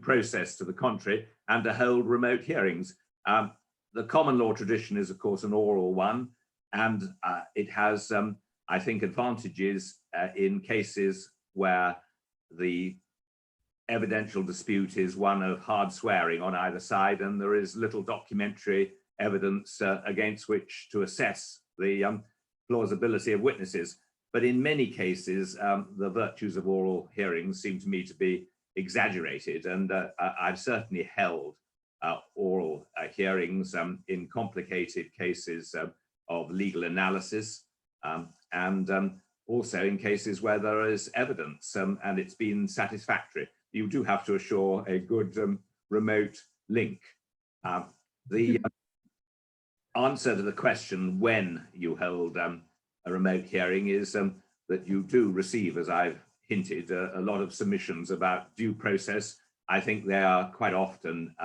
process to the contrary and to hold remote hearings. The common law tradition is, of course, an oral one, and it has, I think, advantages in cases where the evidential dispute is one of hard swearing on either side, and there is little documentary evidence against which to assess the plausibility of witnesses. But in many cases, the virtues of oral hearings seem to me to be exaggerated, and I've certainly held oral hearings in complicated cases of legal analysis, and also in cases where there is evidence and it's been satisfactory. You do have to assure a good remote link. The answer to the question when you hold a remote hearing is that you do receive, as I've hinted, a lot of submissions about due process. I think they are quite often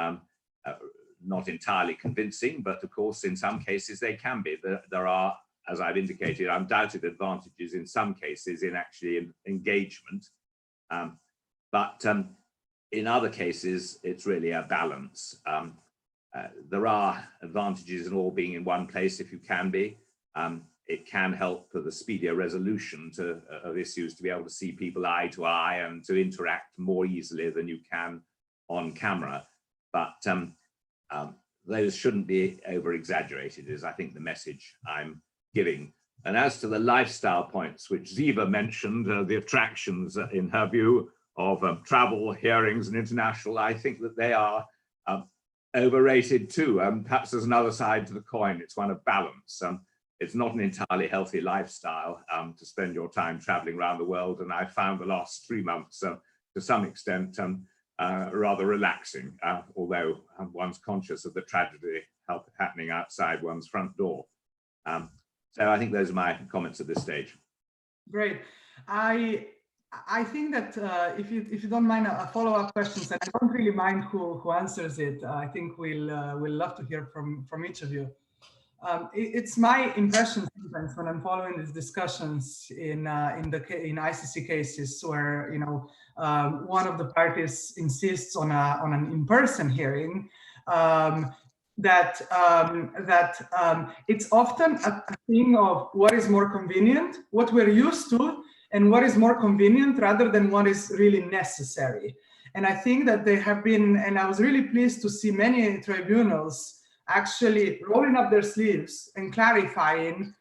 not entirely convincing, but of course in some cases they can be. There are, as I've indicated, undoubted advantages in some cases in actually engagement. But in other cases, it's really a balance. There are advantages in all being in one place if you can be. It can help for the speedier resolution of issues, to be able to see people eye to eye and to interact more easily than you can on camera. But those shouldn't be over exaggerated, is I think the message I'm giving. And as to the lifestyle points, which Ziva mentioned, the attractions in her view of travel, hearings and international, I think that they are overrated too. Perhaps there's another side to the coin. It's one of balance. It's not an entirely healthy lifestyle to spend your time traveling around the world. And I found the last 3 months to some extent rather relaxing, although one's conscious of the tragedy happening outside one's front door. So I think those are my comments at this stage. Great. I think that if you don't mind a follow-up questions, and I don't really mind who answers it. I think we'll love to hear from each of you. It's my impression sometimes when I'm following these discussions in ICC cases where one of the parties insists on an in-person hearing, that it's often a thing of what is more convenient, what we're used to, and what is more convenient rather than what is really necessary. And I think that they have been, and I was really pleased to see many tribunals actually rolling up their sleeves and clarifying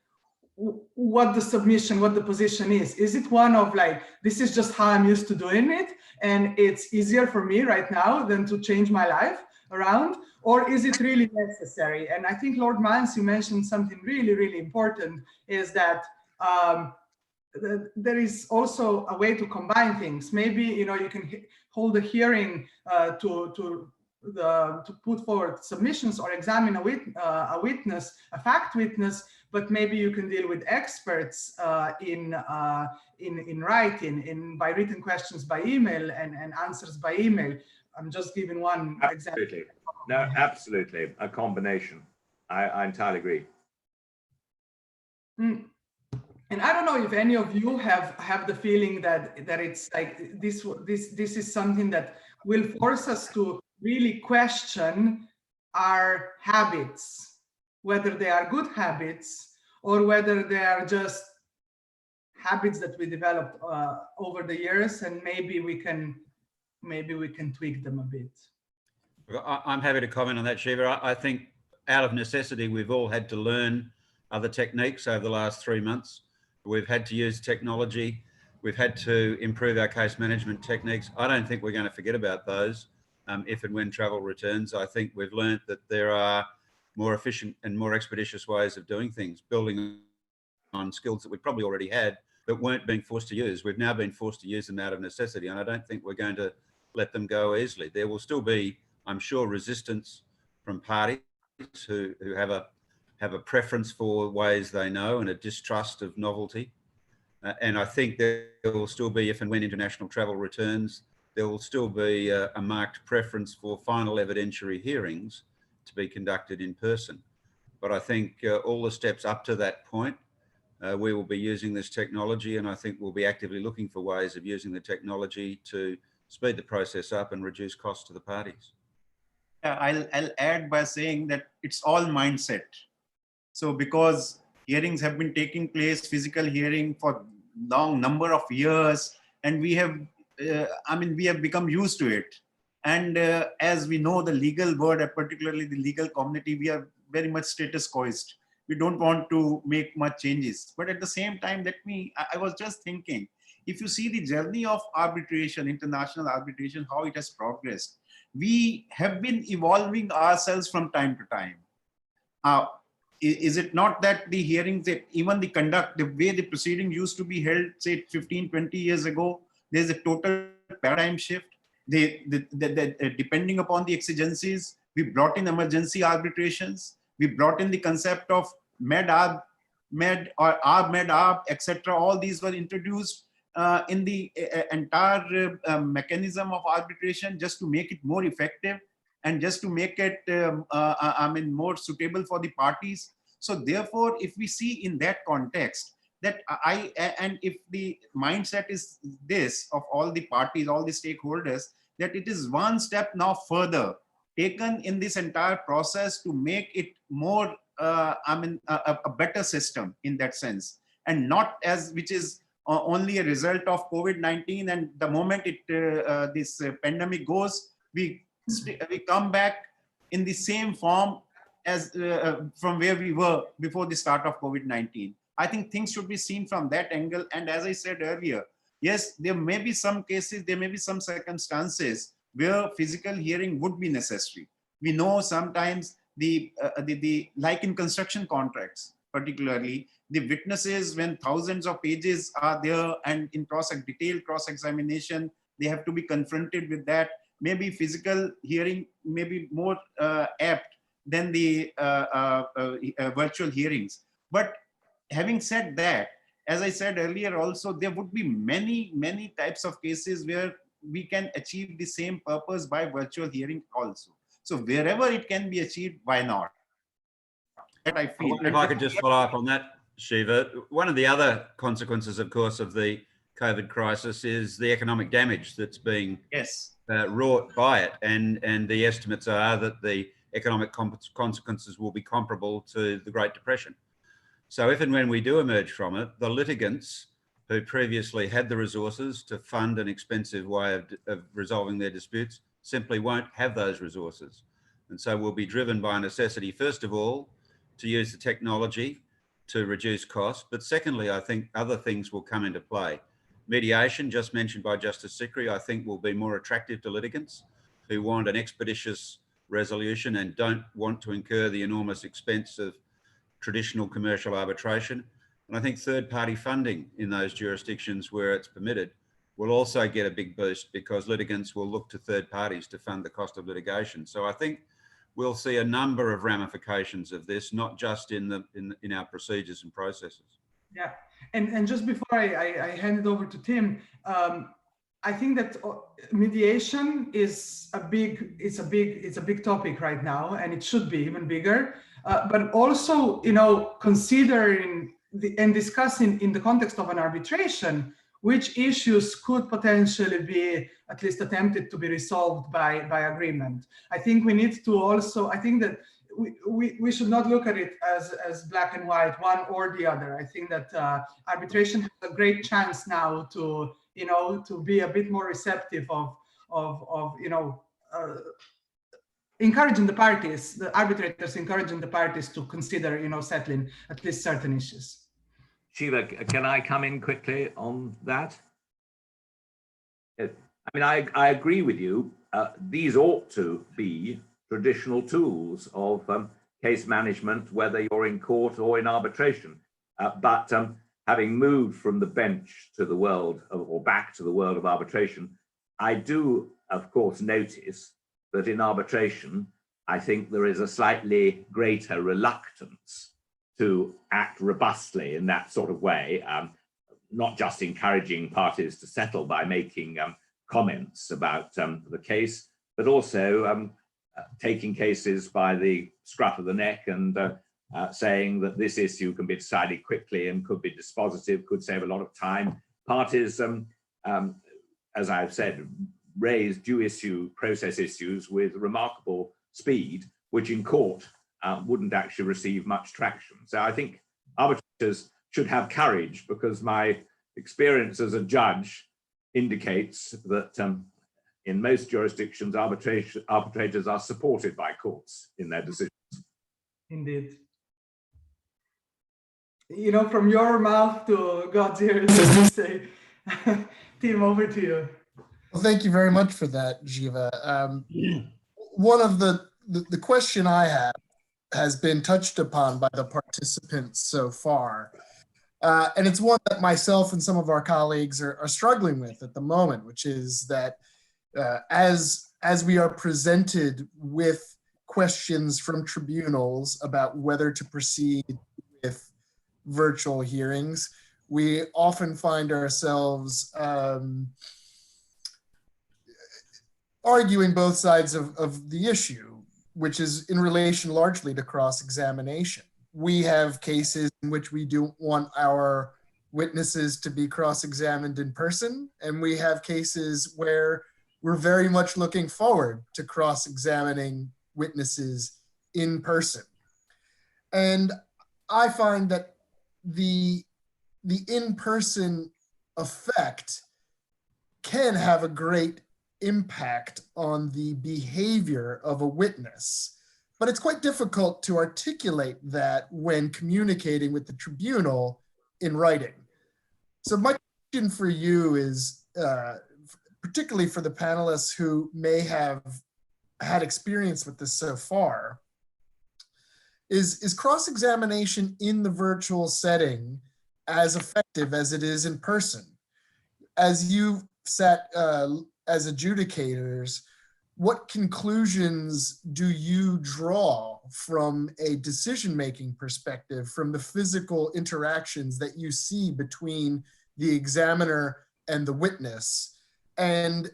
what the submission, what the position is. Is it one of like, this is just how I'm used to doing it, and it's easier for me right now than to change my life around? Or is it really necessary? And I think Lord Mans, you mentioned something really, really important, is that there is also a way to combine things. Maybe you can hold a hearing to put forward submissions or examine a witness, a fact witness, but maybe you can deal with experts in writing, by written questions by email and answers by email. I'm just giving one example. No, absolutely, a combination. I entirely agree. And I don't know if any of you have the feeling that it's like this is something that will force us to really question our habits, whether they are good habits or whether they are just habits that we developed over the years, and maybe we can tweak them a bit. I'm happy to comment on that, Shiva. I think out of necessity, we've all had to learn other techniques over the last 3 months. We've had to use technology. We've had to improve our case management techniques. I don't think we're going to forget about those if and when travel returns. I think we've learned that there are more efficient and more expeditious ways of doing things, building on skills that we probably already had but weren't being forced to use. We've now been forced to use them out of necessity, and I don't think we're going to let them go easily. There will still be, I'm sure, resistance from parties who have a preference for ways they know and a distrust of novelty. And I think there will still be, if and when international travel returns, there will still be a marked preference for final evidentiary hearings to be conducted in person. But I think all the steps up to that point, we will be using this technology, and I think we'll be actively looking for ways of using the technology to speed the process up and reduce costs to the parties. I'll add by saying that it's all mindset. So because hearings have been taking place, physical hearing for long number of years, and we have, we have become used to it. And as we know, the legal world, particularly the legal community, we are very much status quoist. We don't want to make much changes. But at the same time, I was just thinking, if you see the journey of arbitration, international arbitration, how it has progressed, we have been evolving ourselves from time to time. Is it not that the hearings, even the conduct, the way the proceeding used to be held, say 15, 20 years ago, there's a total paradigm shift. Depending upon the exigencies, we brought in emergency arbitrations. We brought in the concept of med-arb, etc. All these were introduced in the entire mechanism of arbitration just to make it more effective and just to make it, more suitable for the parties. So therefore, if we see in that context, that and if the mindset is this of all the parties, all the stakeholders, that it is one step now further taken in this entire process to make it more, a better system in that sense, and not as which is only a result of COVID-19. And the moment this pandemic goes, we come back in the same form as from where we were before the start of COVID-19. I think things should be seen from that angle. And as I said earlier, yes, there may be some cases, there may be some circumstances where physical hearing would be necessary. We know sometimes like in construction contracts, particularly, the witnesses, when thousands of pages are there and in detailed cross-examination, they have to be confronted with that. Maybe physical hearing may be more apt than the virtual hearings. But having said that, as I said earlier also, there would be many, many types of cases where we can achieve the same purpose by virtual hearing also. So wherever it can be achieved, why not? That I feel. If I could just follow up on that, Shiva. One of the other consequences, of course, of the COVID crisis is the economic damage that's being wrought by it. And the estimates are that the economic consequences will be comparable to the Great Depression. So if and when we do emerge from it, the litigants who previously had the resources to fund an expensive way of resolving their disputes simply won't have those resources. And so we'll be driven by necessity, first of all, to use the technology to reduce costs. But secondly, I think other things will come into play. Mediation, just mentioned by Justice Sikri, I think will be more attractive to litigants who want an expeditious resolution and don't want to incur the enormous expense of traditional commercial arbitration. And I think third-party funding in those jurisdictions where it's permitted will also get a big boost because litigants will look to third parties to fund the cost of litigation. So I think we'll see a number of ramifications of this, not just in our procedures and processes. Yeah, and just before I hand it over to Tim, I think that mediation is a big topic right now, and it should be even bigger. But also, considering and discussing in the context of an arbitration, which issues could potentially be at least attempted to be resolved by agreement. I think we need to also, I think that we should not look at it as black and white, one or the other. I think that arbitration has a great chance now to, to be a bit more receptive of encouraging the parties, the arbitrators encouraging the parties to consider, settling at least certain issues. Shiva, can I come in quickly on that? I mean, I agree with you. These ought to be traditional tools of case management, whether you're in court or in arbitration. But having moved from the bench to the world or back to the world of arbitration, I do, of course, notice that in arbitration, I think there is a slightly greater reluctance to act robustly in that sort of way, not just encouraging parties to settle by making comments about the case, but also taking cases by the scruff of the neck and saying that this issue can be decided quickly and could be dispositive, could save a lot of time. Parties, as I've said, raise due issue process issues with remarkable speed, which in court wouldn't actually receive much traction. So I think arbitrators should have courage, because my experience as a judge indicates that in most jurisdictions, arbitrators are supported by courts in their decisions. Indeed. You know, from your mouth to God's ears, as you say. Tim, over to you. Well, thank you very much for that, Jiva. One of the question I have has been touched upon by the participants so far. And it's one that myself and some of our colleagues are struggling with at the moment, which is that as we are presented with questions from tribunals about whether to proceed with virtual hearings, we often find ourselves arguing both sides of the issue, which is in relation largely to cross-examination. We have cases in which we do want our witnesses to be cross-examined in person, and we have cases where we're very much looking forward to cross-examining witnesses in person. And I find that the in-person effect can have a great impact on the behavior of a witness, but it's quite difficult to articulate that when communicating with the tribunal in writing. So my question for you is, particularly for the panelists who may have had experience with this so far, is cross-examination in the virtual setting as effective as it is in person? As you sat as adjudicators, what conclusions do you draw from a decision-making perspective from the physical interactions that you see between the examiner and the witness? And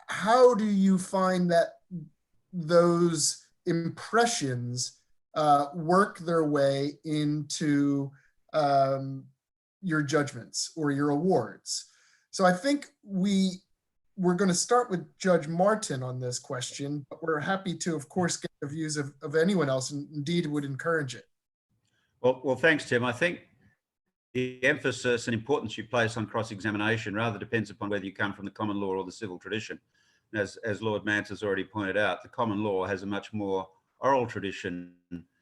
how do you find that those impressions work their way into your judgments or your awards? So I think we're going to start with Judge Martin on this question, but we're happy to, of course, get the views of anyone else, and indeed would encourage it. Well, thanks, Tim. I think the emphasis and importance you place on cross-examination rather depends upon whether you come from the common law or the civil tradition. As Lord Mance has already pointed out, the common law has a much more oral tradition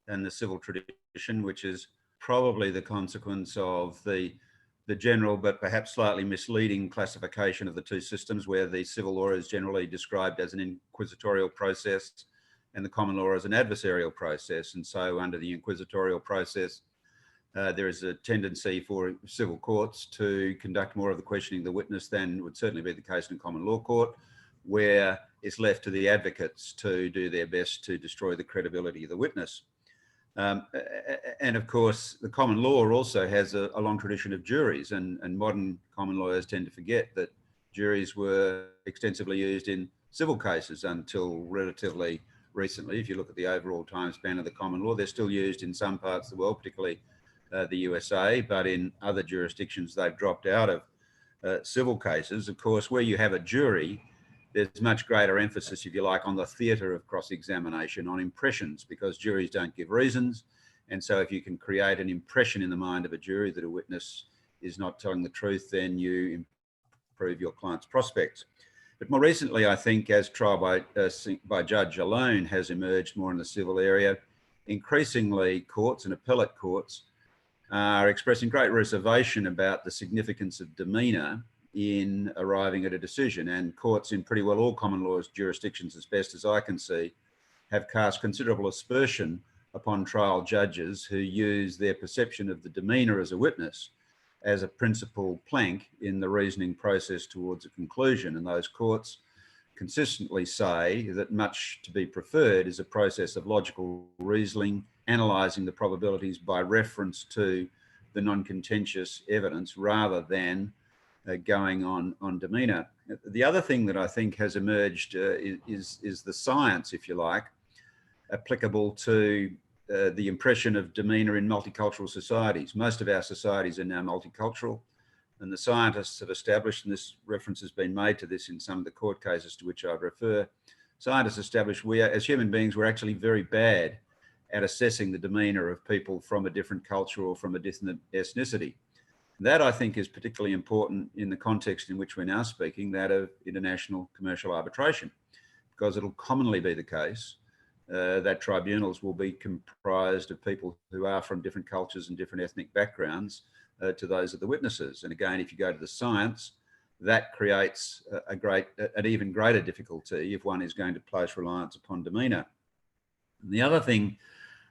than the civil tradition, which is probably the consequence of the general but perhaps slightly misleading classification of the two systems, where the civil law is generally described as an inquisitorial process and the common law as an adversarial process. And so under the inquisitorial process, there is a tendency for civil courts to conduct more of the questioning of the witness than would certainly be the case in a common law court, where it's left to the advocates to do their best to destroy the credibility of the witness. And of course, the common law also has a long tradition of juries, and modern common lawyers tend to forget that juries were extensively used in civil cases until relatively recently. If you look at the overall time span of the common law, they're still used in some parts of the world, particularly the USA, but in other jurisdictions, they've dropped out of civil cases. Of course, where you have a jury, there's much greater emphasis, if you like, on the theatre of cross-examination, on impressions, because juries don't give reasons. And so if you can create an impression in the mind of a jury that a witness is not telling the truth, then you improve your client's prospects. But more recently, I think, as trial by judge alone has emerged more in the civil area, increasingly courts and appellate courts are expressing great reservation about the significance of demeanour in arriving at a decision. And courts in pretty well all common law jurisdictions, as best as I can see, have cast considerable aspersion upon trial judges who use their perception of the demeanour as a witness as a principal plank in the reasoning process towards a conclusion. And those courts consistently say that much to be preferred is a process of logical reasoning, analysing the probabilities by reference to the non-contentious evidence rather than going on demeanour. The other thing that I think has emerged is the science, if you like, applicable to the impression of demeanour in multicultural societies. Most of our societies are now multicultural. And the scientists have established, and this reference has been made to this in some of the court cases to which I refer, scientists established we are, as human beings, we're actually very bad at assessing the demeanour of people from a different culture or from a different ethnicity. That, I think, is particularly important in the context in which we're now speaking, that of international commercial arbitration, because it'll commonly be the case that tribunals will be comprised of people who are from different cultures and different ethnic backgrounds to those of the witnesses. And again, if you go to the science, that creates an even greater difficulty if one is going to place reliance upon demeanour. And the other thing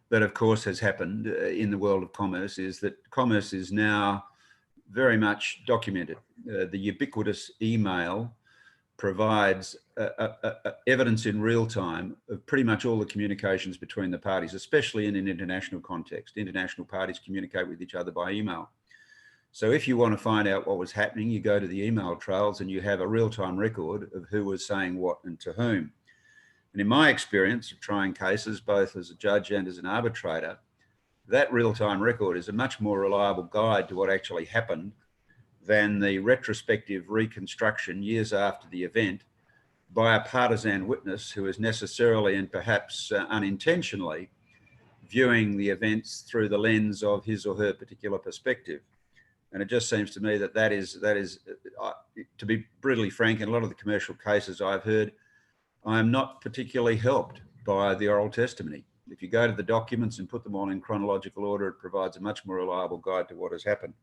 that, of course, has happened in the world of commerce is that commerce is now very much documented. The ubiquitous email provides evidence in real time of pretty much all the communications between the parties, especially in an international context. International parties communicate with each other by email. So if you want to find out what was happening, you go to the email trails and you have a real-time record of who was saying what and to whom. And in my experience of trying cases, both as a judge and as an arbitrator, that real-time record is a much more reliable guide to what actually happened than the retrospective reconstruction years after the event by a partisan witness who is necessarily and perhaps unintentionally viewing the events through the lens of his or her particular perspective. And it just seems to me that that is to be brutally frank, in a lot of the commercial cases I've heard, I am not particularly helped by the oral testimony. If you go to the documents and put them all in chronological order, it provides a much more reliable guide to what has happened.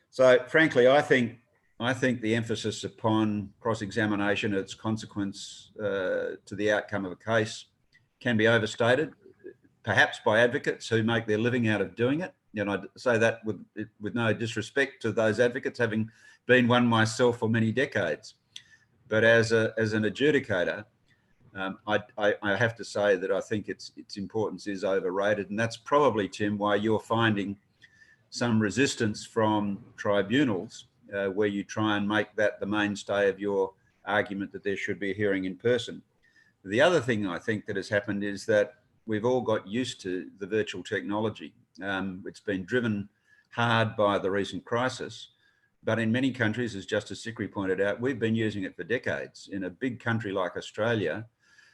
So frankly, I think the emphasis upon cross-examination, its consequence to the outcome of a case, can be overstated, perhaps by advocates who make their living out of doing it. And I say that with no disrespect to those advocates, having been one myself for many decades. But as an adjudicator, I have to say that I think its importance is overrated. And that's probably, Tim, why you're finding some resistance from tribunals where you try and make that the mainstay of your argument that there should be a hearing in person. The other thing I think that has happened is that we've all got used to the virtual technology. It's been driven hard by the recent crisis, but in many countries, as Justice Sikri pointed out, we've been using it for decades. In a big country like Australia,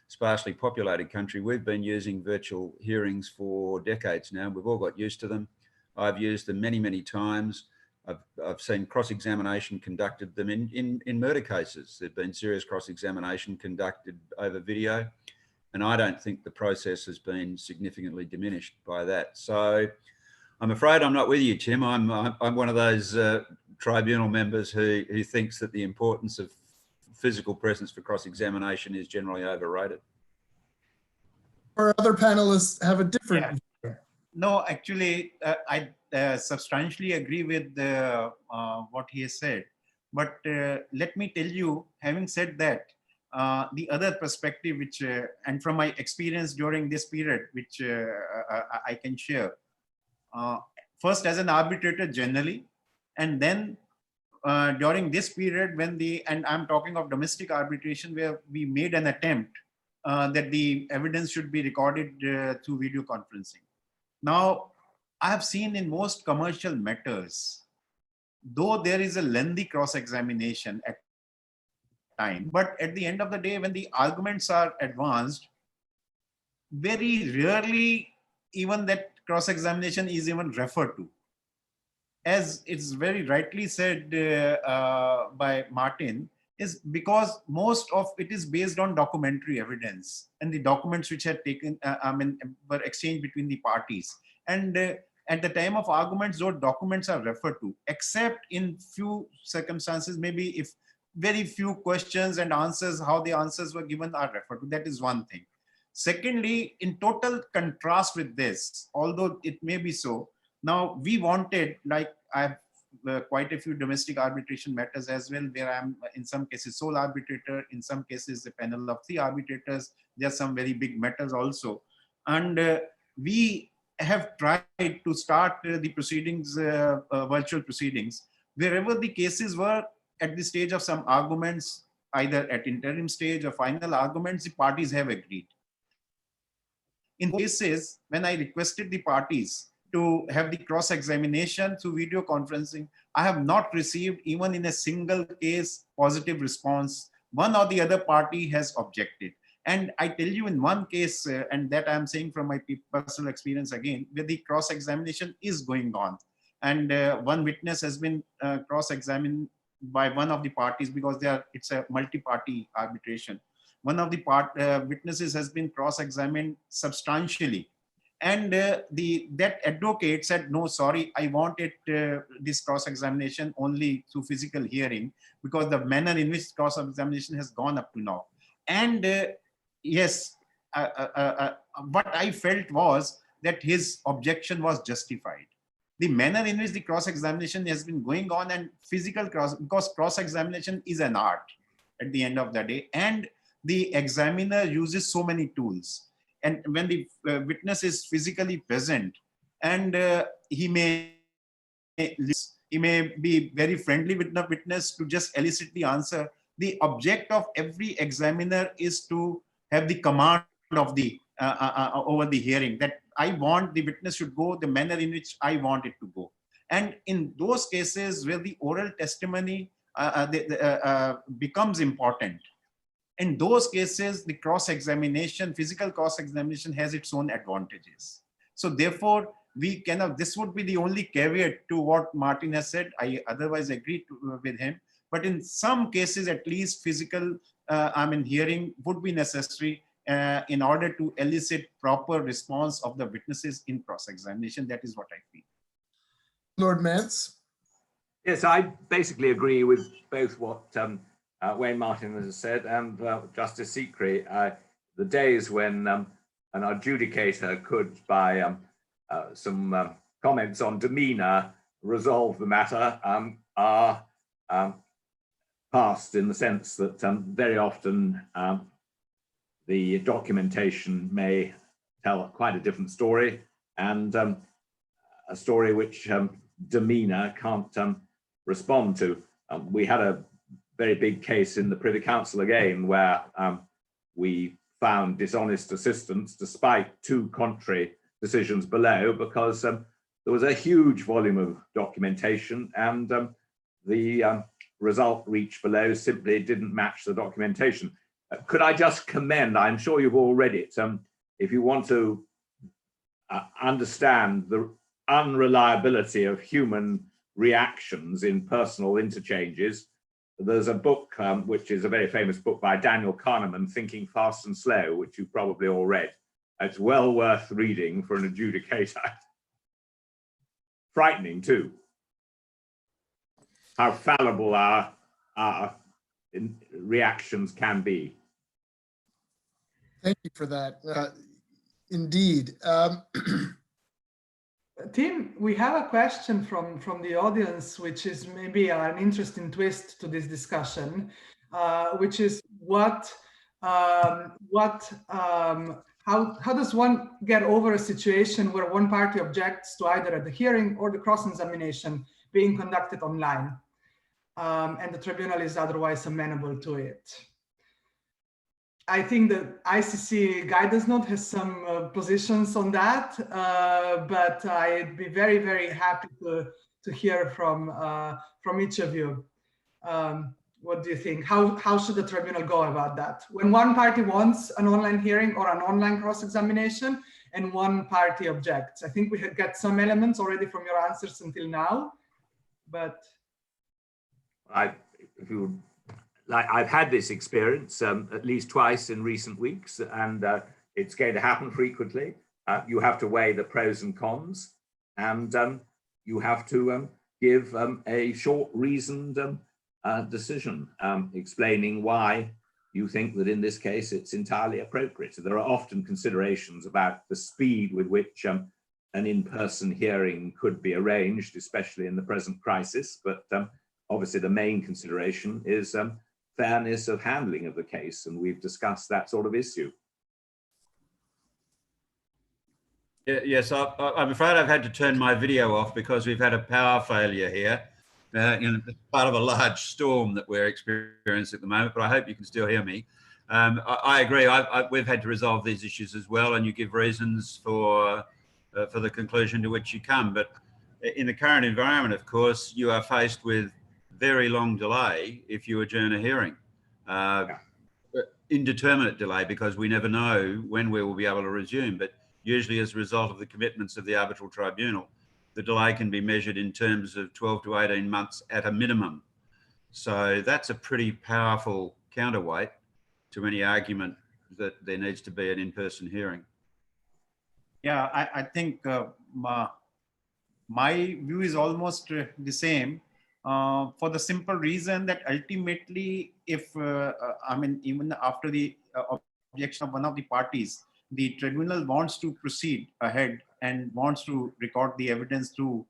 sparsely populated country, we've been using virtual hearings for decades now. We've all got used to them. I've used them many, many times. I've seen cross-examination conducted them in murder cases. There've been serious cross-examination conducted over video, and I don't think the process has been significantly diminished by that. So I'm afraid I'm not with you, Tim. I'm one of those tribunal members who thinks that the importance of physical presence for cross-examination is generally overrated. Our other panelists have a different view. No, actually, I substantially agree with what he has said. But let me tell you, having said that, the other perspective, which, and from my experience during this period, which I can share, first as an arbitrator generally, and then during this period when and I'm talking of domestic arbitration, where we made an attempt that the evidence should be recorded through video conferencing. Now, I have seen in most commercial matters, though there is a lengthy cross-examination at time, but at the end of the day, when the arguments are advanced, very rarely even that cross-examination is even referred to. As it's very rightly said by Martin, is because most of it is based on documentary evidence and the documents which had taken, were exchanged between the parties. And at the time of arguments, those documents are referred to, except in few circumstances, maybe if very few questions and answers, how the answers were given are referred to. That is one thing. Secondly, in total contrast with this, although it may be so, now we wanted, like I have quite a few domestic arbitration matters as well, where I'm in some cases sole arbitrator, in some cases a panel of 3 arbitrators. There are some very big matters also. And we have tried to start the proceedings, virtual proceedings, wherever the cases were at the stage of some arguments, either at interim stage or final arguments, the parties have agreed. In cases, when I requested the parties to have the cross-examination through video conferencing, I have not received even in a single case positive response. One or the other party has objected. And I tell you in one case, and that I'm saying from my personal experience again, where the cross-examination is going on. And one witness has been cross-examined by one of the parties because it's a multi-party arbitration. One of the witnesses has been cross-examined substantially. And that advocate said, no, sorry, I wanted this cross-examination only through physical hearing because the manner in which cross-examination has gone up to now. And yes, what I felt was that his objection was justified. The manner in which the cross-examination has been going on and physical because cross-examination is an art at the end of the day. And the examiner uses so many tools. And when the witness is physically present and he may be very friendly with the witness to just elicit the answer, the object of every examiner is to have the command of the over the hearing, that I want the witness should go the manner in which I want it to go. And in those cases where the oral testimony becomes important, in those cases, the cross-examination, physical cross-examination has its own advantages. So therefore, we cannot, this would be the only caveat to what Martin has said. I otherwise agree with him. But in some cases, at least physical, hearing would be necessary in order to elicit proper response of the witnesses in cross-examination. That is what I feel. Lord Mance? Yes, I basically agree with both what Wayne Martin has said and Justice Sikri. The days when an adjudicator could, by some comments on demeanor, resolve the matter are past, in the sense that very often the documentation may tell quite a different story, and a story which demeanor can't respond to. We had a very big case in the Privy Council again, where we found dishonest assistance despite two contrary decisions below, because there was a huge volume of documentation, and the result reached below simply didn't match the documentation. Could I just commend, I'm sure you've all read it, if you want to understand the unreliability of human reactions in personal interchanges, there's a book which is a very famous book by Daniel Kahneman, Thinking Fast and Slow, which you've probably all read. It's well worth reading for an adjudicator. Frightening too, how fallible our reactions can be. Thank you for that. Indeed. Tim, we have a question from the audience, which is maybe an interesting twist to this discussion, which is how does one get over a situation where one party objects to either at the hearing or the cross-examination being conducted online, and the tribunal is otherwise amenable to it? I think the ICC guidance note has some positions on that, but I'd be very, very happy to hear from each of you. What do you think? How should the tribunal go about that? When one party wants an online hearing or an online cross-examination and one party objects. I think we have got some elements already from your answers until now, but. I've had this experience at least twice in recent weeks, and it's going to happen frequently. You have to weigh the pros and cons, and you have to give a short, reasoned decision explaining why you think that in this case it's entirely appropriate. So there are often considerations about the speed with which an in-person hearing could be arranged, especially in the present crisis, but obviously the main consideration is fairness of handling of the case, and we've discussed that sort of issue. Yes, I'm afraid I've had to turn my video off because we've had a power failure here. Part of a large storm that we're experiencing at the moment, but I hope you can still hear me. I agree, we've had to resolve these issues as well, and you give reasons for for the conclusion to which you come. But in the current environment, of course, you are faced with very long delay if you adjourn a hearing. Indeterminate delay, because we never know when we will be able to resume, but usually as a result of the commitments of the arbitral tribunal, the delay can be measured in terms of 12 to 18 months at a minimum. So that's a pretty powerful counterweight to any argument that there needs to be an in-person hearing. Yeah, I think my view is almost the same, for the simple reason that ultimately, if I mean, even after the objection of one of the parties, the tribunal wants to proceed ahead and wants to record the evidence through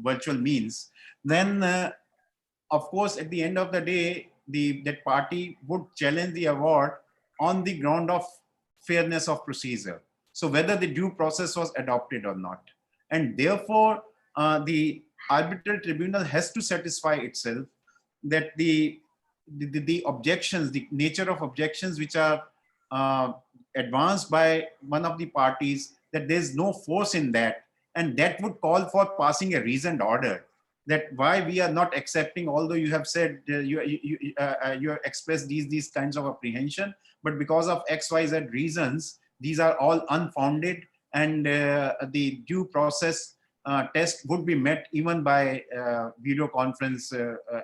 virtual means, then of course, at the end of the day, that party would challenge the award on the ground of fairness of procedure. So whether the due process was adopted or not. And therefore, the arbitral tribunal has to satisfy itself that the objections, the nature of objections which are advanced by one of the parties, that there's no force in that. And that would call for passing a reasoned order, that why we are not accepting, although you have said you have expressed these kinds of apprehension, but because of XYZ reasons, these are all unfounded, and the due process test would be met even by video conference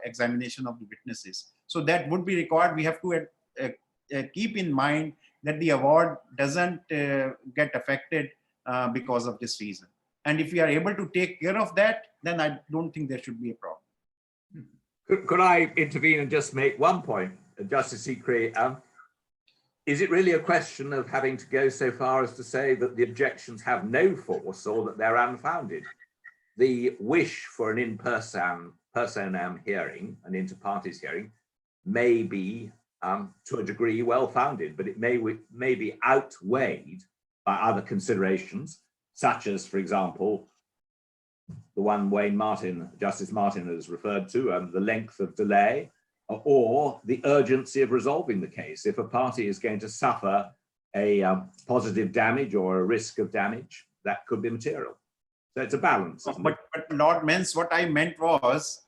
examination of the witnesses. So that would be required. We have to keep in mind that the award doesn't get affected because of this reason. And if we are able to take care of that, then I don't think there should be a problem. Could I intervene and just make one point, Justice Sikri? Is it really a question of having to go so far as to say that the objections have no force or that they're unfounded? The wish for an in-personam hearing, an inter-parties hearing, may be to a degree well-founded, but it may be outweighed by other considerations, such as, for example, the one Justice Martin has referred to, the length of delay, or the urgency of resolving the case. If a party is going to suffer a positive damage or a risk of damage, that could be material. So it's a balance. But Lord Mens, what I meant was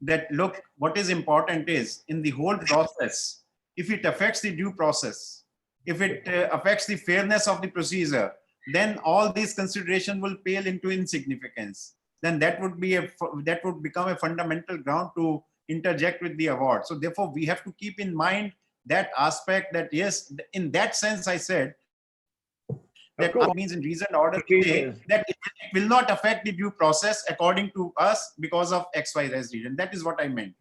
that, look, what is important is in the whole process, if it affects the due process, if it affects the fairness of the procedure, then all these considerations will pale into insignificance. Then that would become a fundamental ground to interject with the award. So therefore, we have to keep in mind that aspect, that yes, in that sense, I said that means in reasoned order today that it will not affect the due process according to us because of XYZ reason. That is what I meant.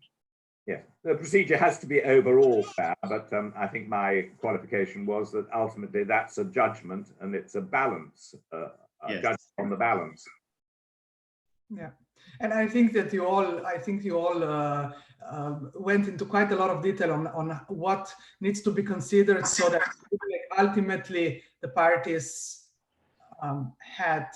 Yes, the procedure has to be overall fair, but I think my qualification was that ultimately that's a judgment and it's a balance, judgment on the balance. Yeah, and I think that you all went into quite a lot of detail on what needs to be considered so that ultimately the parties had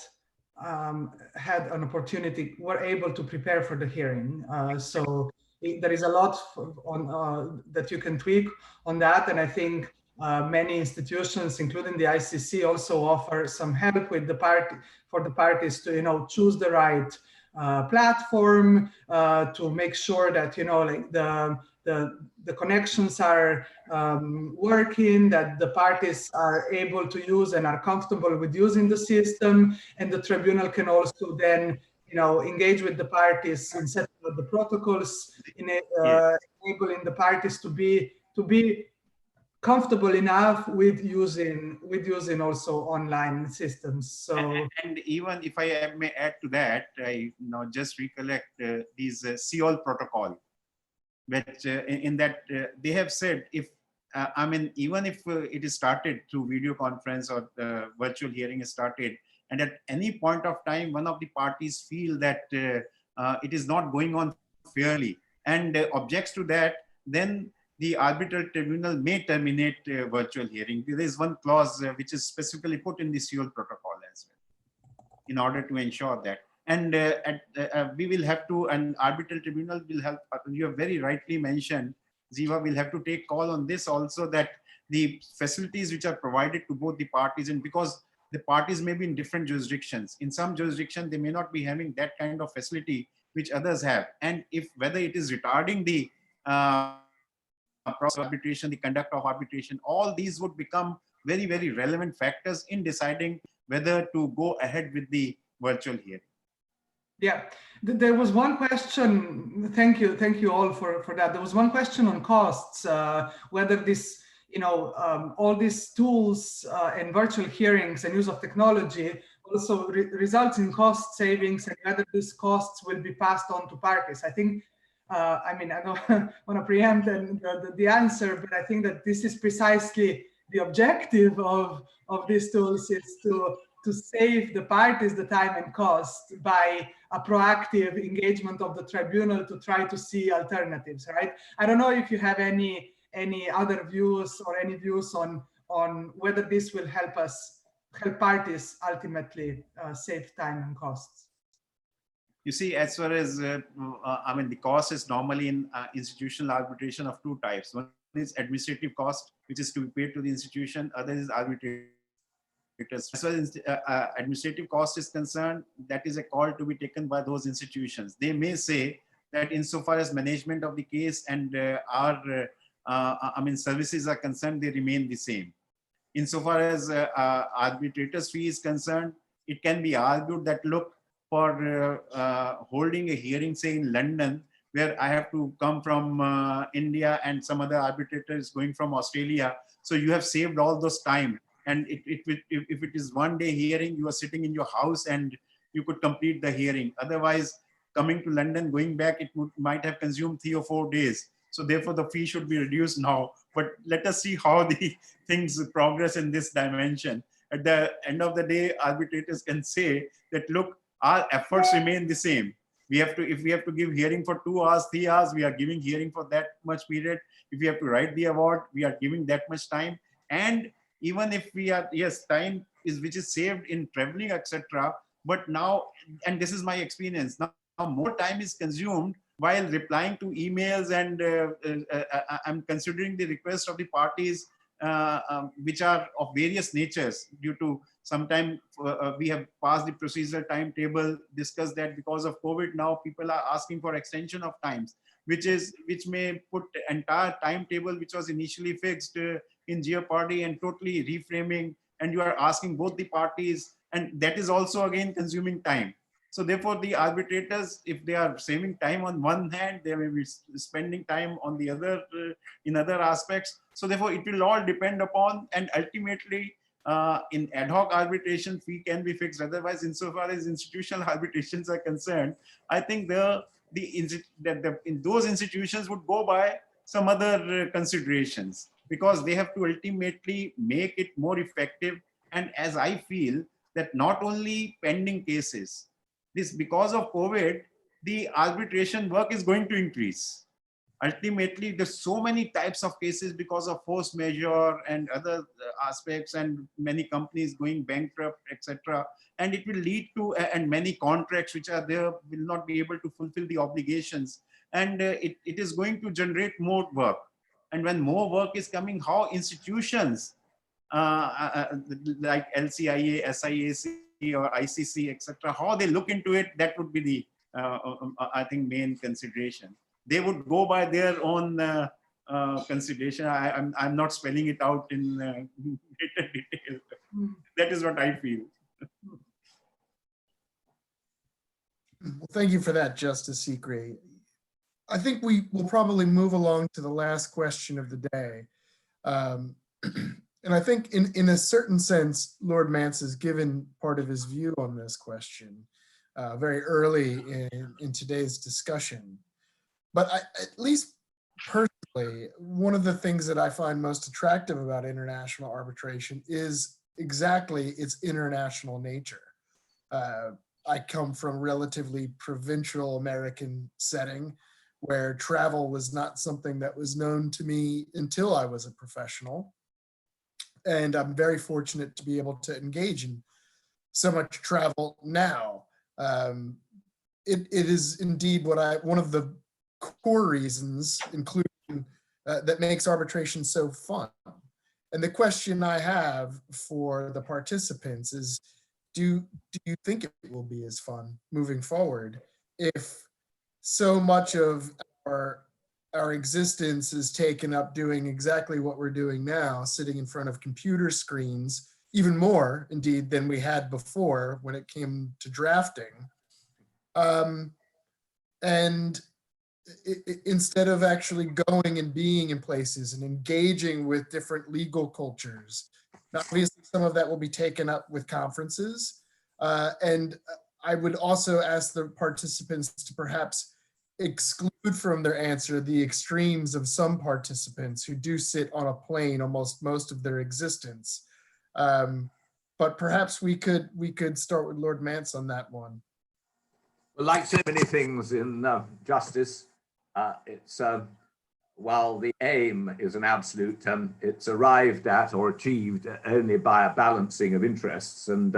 an opportunity, were able to prepare for the hearing. So there is a lot on that you can tweak on that, and I think many institutions, including the ICC, also offer some help with the parties to choose the right platform, to make sure that like the connections are working, that the parties are able to use and are comfortable with using the system, and the tribunal can also then engage with the parties in setting up the protocols, enabling the parties to be comfortable enough with using also online systems. So and even if I may add to that, I just recollect these Seoul protocol, which in that they have said, if I mean, even if it is started through video conference or the virtual hearing is started, and at any point of time one of the parties feel that it is not going on fairly and objects to that, then the arbitral tribunal may terminate virtual hearing. There is one clause which is specifically put in the Seoul protocol as well, in order to ensure that. And we will have to, an arbitral tribunal will help. You have very rightly mentioned, Ziva will have to take call on this also, that the facilities which are provided to both the parties, and because the parties may be in different jurisdictions. In some jurisdictions, they may not be having that kind of facility which others have. And if whether it is retarding the process of arbitration, the conduct of arbitration, all these would become very, very relevant factors in deciding whether to go ahead with the virtual hearing. Yeah, there was one question. Thank you all for that. There was one question on costs, whether this, all these tools and virtual hearings and use of technology also results in cost savings, and whether these costs will be passed on to parties. I think, I don't want to preempt the answer, but I think that this is precisely the objective of these tools, is to save the parties the time and cost by a proactive engagement of the tribunal to try to see alternatives, right? I don't know if you have any other views or any views on whether this will help parties ultimately save time and costs. You see, as far as, the cost is normally in institutional arbitration of two types. One is administrative cost, which is to be paid to the institution. Other is arbitration. As far as administrative cost is concerned, that is a call to be taken by those institutions. They may say that insofar as management of the case and our services are concerned, they remain the same. Insofar as arbitrator's fee is concerned, it can be argued that, look, for holding a hearing, say in London, where I have to come from India and some other arbitrator is going from Australia, so you have saved all those time. And if it is one-day hearing, you are sitting in your house and you could complete the hearing. Otherwise, coming to London, going back, it might have consumed 3 or 4 days. So therefore, the fee should be reduced now. But let us see how the things progress in this dimension. At the end of the day, arbitrators can say that, look, our efforts remain the same. If we have to give hearing for 2 hours, 3 hours, we are giving hearing for that much period. If we have to write the award, we are giving that much time. And even if we are, yes, time is which is saved in traveling, etc. But now, and this is my experience, now more time is consumed while replying to emails, and I'm considering the request of the parties which are of various natures. Due to sometime we have passed the procedural timetable, discussed that because of COVID now people are asking for extension of times, which may put the entire timetable which was initially fixed in jeopardy and totally reframing, and you are asking both the parties, and that is also again consuming time. So therefore the arbitrators, if they are saving time on one hand, they may be spending time on the other in other aspects. So therefore it will all depend upon, and ultimately in ad hoc arbitration fee can be fixed. Otherwise, insofar as institutional arbitrations are concerned, I think in those institutions would go by some other considerations, because they have to ultimately make it more effective. And as I feel that not only pending cases, this because of COVID, the arbitration work is going to increase. Ultimately, there's so many types of cases because of force majeure and other aspects, and many companies going bankrupt, etc. And it will lead to, and many contracts which are there will not be able to fulfill the obligations. And it is going to generate more work. And when more work is coming, how institutions like LCIA, SIAC, or ICC, etc., how they look into it, that would be the, I think, main consideration. They would go by their own consideration. I'm not spelling it out in greater detail. That is what I feel. Well, thank you for that, Justice Sikri. I think we will probably move along to the last question of the day. And I think in a certain sense, Lord Mance has given part of his view on this question very early in today's discussion. But at least personally, one of the things that I find most attractive about international arbitration is exactly its international nature. I come from a relatively provincial American setting where travel was not something that was known to me until I was a professional. And I'm very fortunate to be able to engage in so much travel now. It is indeed one of the core reasons, including that makes arbitration so fun. And the question I have for the participants is, do you think it will be as fun moving forward if so much of our existence is taken up doing exactly what we're doing now, sitting in front of computer screens, even more indeed than we had before when it came to drafting. And instead of actually going and being in places and engaging with different legal cultures. Now, obviously, some of that will be taken up with conferences. And I would also ask the participants to perhaps exclude from their answer the extremes of some participants who do sit on a plane almost most of their existence. But perhaps we could start with Lord Mance on that one. Well, like so many things in justice, it's while the aim is an absolute, it's arrived at or achieved only by a balancing of interests. And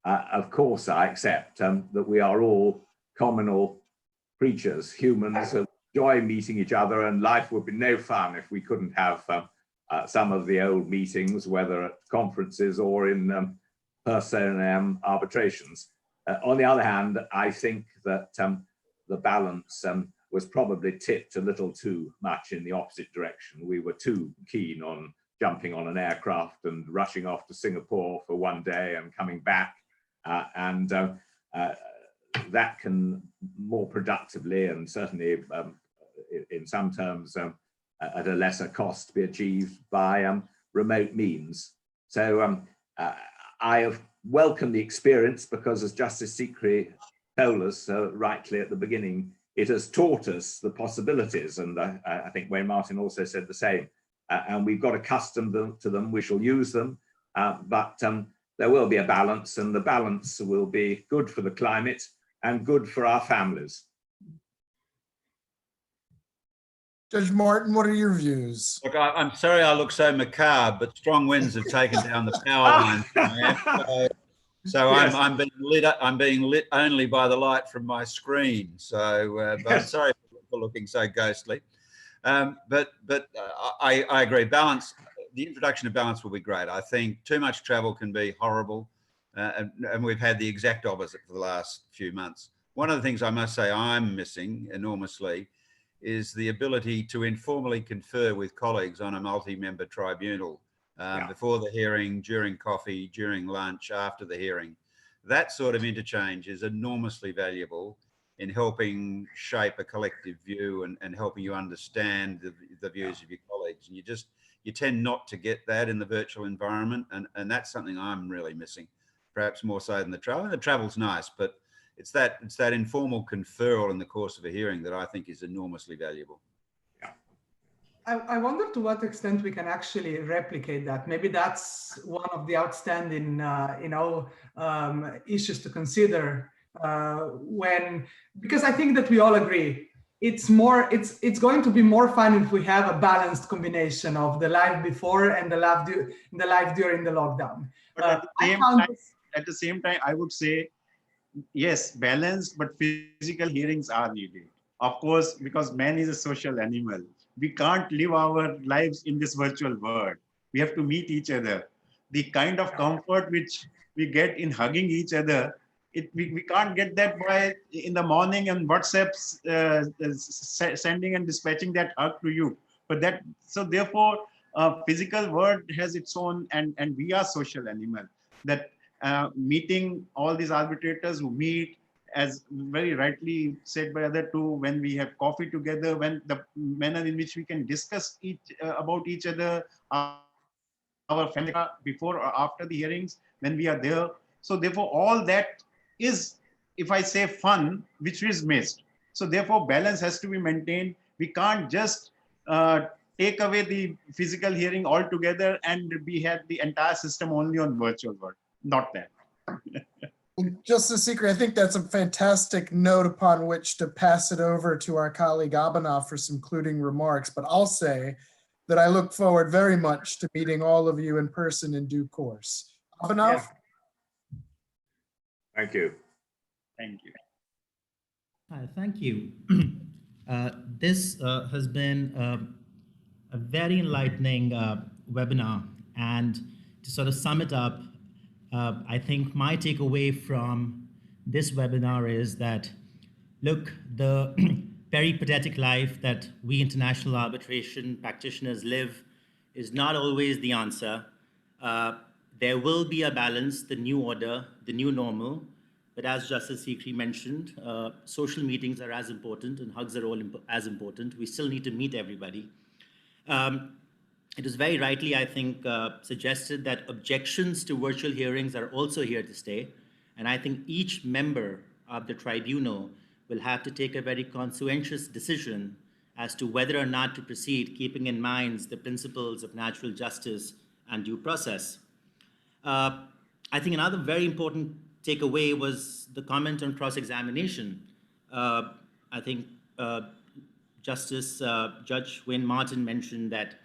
of course, I accept that we are all communal creatures, humans who enjoy meeting each other, and life would be no fun if we couldn't have some of the old meetings, whether at conferences or in person arbitrations. On the other hand, I think that the balance was probably tipped a little too much in the opposite direction. We were too keen on jumping on an aircraft and rushing off to Singapore for one day and coming back. And that can more productively and certainly in some terms at a lesser cost be achieved by remote means. So I have welcomed the experience because, as Justice Sikri told us rightly at the beginning, it has taught us the possibilities. And I think Wayne Martin also said the same. And we've got accustomed to them. We shall use them. But there will be a balance, and the balance will be good for the climate and good for our families. Judge Martin, what are your views? Look, I'm sorry I look so macabre, but strong winds have taken down the power line. So yes. I'm being lit only by the light from my screen. So, but I'm sorry for looking so ghostly. But I agree. Balance. The introduction of balance will be great. I think too much travel can be horrible, and we've had the exact opposite for the last few months. One of the things I must say I'm missing enormously is the ability to informally confer with colleagues on a multi-member tribunal before the hearing, during coffee, during lunch, after the hearing. That sort of interchange is enormously valuable in helping shape a collective view and helping you understand the views of your colleagues. And you tend not to get that in the virtual environment, and that's something I'm really missing, perhaps more so than the travel. The travel's nice, but it's that informal conferral in the course of a hearing that I think is enormously valuable. I wonder to what extent we can actually replicate that. Maybe that's one of the outstanding, issues to consider because I think that we all agree it's going to be more fun if we have a balanced combination of the live before and the live during the lockdown. But at the same time, I would say, yes, balanced, but physical hearings are needed. Of course, because man is a social animal. We can't live our lives in this virtual world. We have to meet each other. The kind of comfort which we get in hugging each other, we can't get that by in the morning and WhatsApp's sending and dispatching that hug to you. But so therefore, physical world has its own, and we are social animal. That meeting all these arbitrators who meet, as very rightly said by other two, when we have coffee together, when the manner in which we can discuss about each other, our family before or after the hearings, when we are there. So therefore, all that is, if I say fun, which is missed. So therefore, balance has to be maintained. We can't just take away the physical hearing altogether and we have the entire system only on virtual world. Not that. Justice Sikri, I think that's a fantastic note upon which to pass it over to our colleague Abhinav for some concluding remarks. But I'll say that I look forward very much to meeting all of you in person in due course. Abhinav? Yeah. Thank you. Thank you. Hi, thank you. This has been a very enlightening webinar, And to sort of sum it up, I think my takeaway from this webinar is that, look, the peripatetic life that we international arbitration practitioners live is not always the answer. There will be a balance, the new order, the new normal. But as Justice Sikri mentioned, social meetings are as important and hugs are all as important. We still need to meet everybody. It was very rightly, I think, suggested that objections to virtual hearings are also here to stay. And I think each member of the tribunal will have to take a very conscientious decision as to whether or not to proceed, keeping in mind the principles of natural justice and due process. I think another very important takeaway was the comment on cross-examination. I think Judge Wayne Martin mentioned that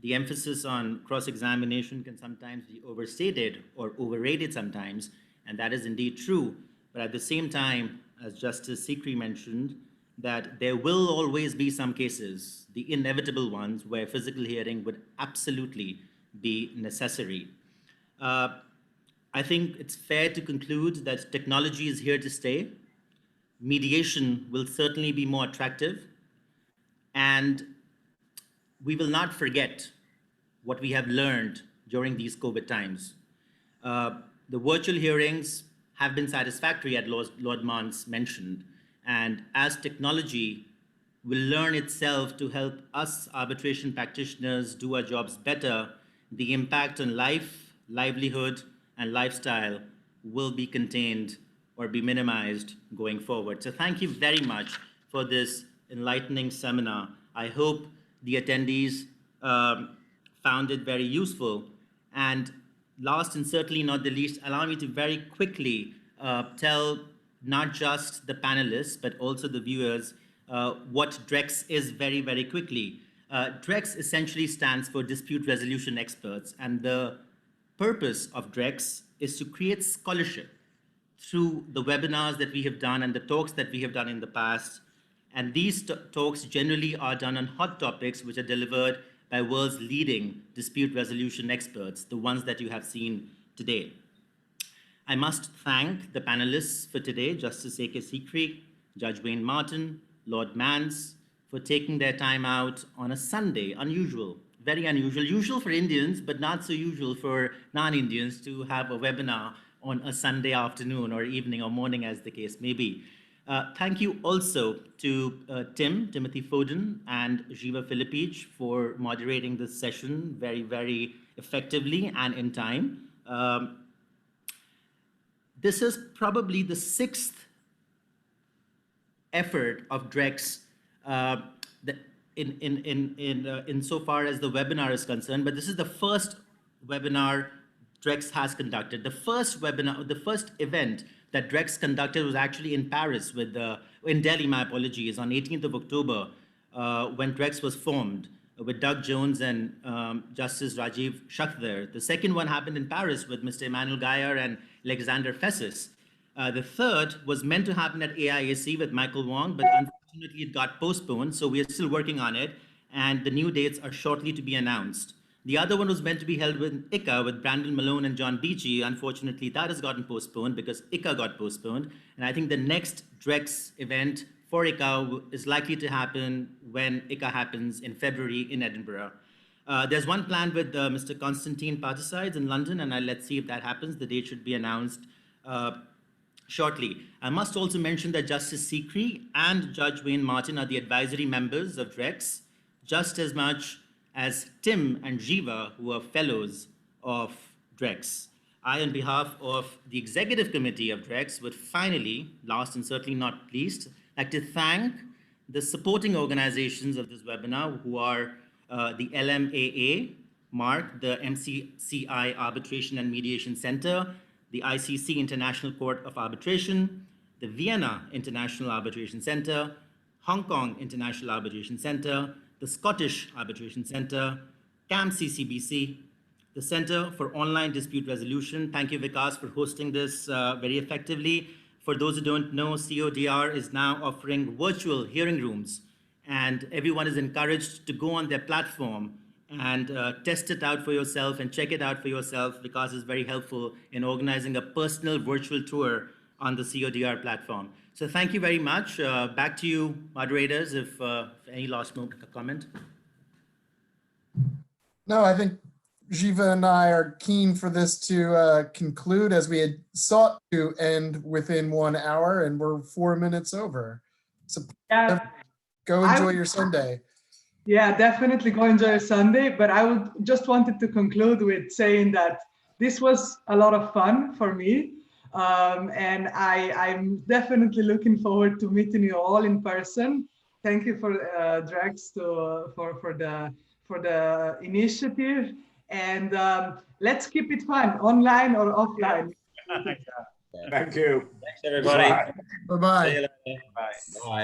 the emphasis on cross-examination can sometimes be overstated or overrated sometimes, and that is indeed true. But at the same time, as Justice Sikri mentioned, that there will always be some cases, the inevitable ones, where physical hearing would absolutely be necessary. I think it's fair to conclude that technology is here to stay. Mediation will certainly be more attractive, and we will not forget what we have learned during these COVID times. The virtual hearings have been satisfactory, as Lord Mons mentioned, and as technology will learn itself to help us arbitration practitioners do our jobs better, the impact on life, livelihood, and lifestyle will be contained or be minimized going forward. So thank you very much for this enlightening seminar. I hope the attendees found it very useful. And last and certainly not the least, allow me to very quickly tell not just the panelists, but also the viewers what DREx is very, very quickly. DREx essentially stands for Dispute Resolution Experts, and the purpose of DREx is to create scholarship through the webinars that we have done and the talks that we have done in the past. And these talks generally are done on hot topics which are delivered by world's leading dispute resolution experts, the ones that you have seen today. I must thank the panelists for today, Justice A.K. Sikri, Judge Wayne Martin, Lord Mans, for taking their time out on a Sunday, unusual, very unusual, usual for Indians, but not so usual for non-Indians to have a webinar on a Sunday afternoon or evening or morning, as the case may be. Thank you also to Timothy Foden and Jiva Filipich for moderating this session very, very effectively and in time. This is probably the 6th effort of DREx insofar as the webinar is concerned, but this is the first webinar DREx has conducted. The first webinar, the first event that DREx conducted was actually in Paris with, in Delhi, my apologies, on 18th of October, when DREx was formed with Doug Jones and Justice Rajiv Shakhter. The second one happened in Paris with Mr. Emmanuel Gaillard and Alexander Fessis. The third was meant to happen at AIAC with Michael Wong, but unfortunately it got postponed, so we are still working on it, and the new dates are shortly to be announced. The other one was meant to be held with ICA with Brandon Malone and John Beachy. Unfortunately, that has gotten postponed because ICA got postponed. And I think the next DREx event for ICA is likely to happen when ICA happens in February in Edinburgh. There's one planned with Mr. Constantine Particides in London, and let's see if that happens. The date should be announced shortly. I must also mention that Justice Sikri and Judge Wayne Martin are the advisory members of DREx, just as much as Tim and Jiva, who are fellows of DREx. I, on behalf of the executive committee of DREx, would finally, last and certainly not least, like to thank the supporting organizations of this webinar, who are the LMAA, MARC, the MCCI Arbitration and Mediation Center, the ICC International Court of Arbitration, the Vienna International Arbitration Center, Hong Kong International Arbitration Center, the Scottish Arbitration Center, CAM-CCBC, the Center for Online Dispute Resolution. Thank you, Vikas, for hosting this very effectively. For those who don't know, CODR is now offering virtual hearing rooms, and everyone is encouraged to go on their platform and test it out for yourself and check it out for yourself, because it's very helpful in organizing a personal virtual tour on the CODR platform. So thank you very much. Back to you, moderators, if any last comment. No, I think Jiva and I are keen for this to conclude, as we had sought to end within 1 hour, and we're 4 minutes over. So Yeah, go enjoy your Sunday. yeah, definitely go enjoy your Sunday. But I would just wanted to conclude with saying that this was a lot of fun for me. And I'm definitely looking forward to meeting you all in person. Thank you for DREx for the initiative, and let's keep it fun, online or offline. Thank you. Thanks, everybody. Bye. Bye-bye. See you later. Bye. Bye.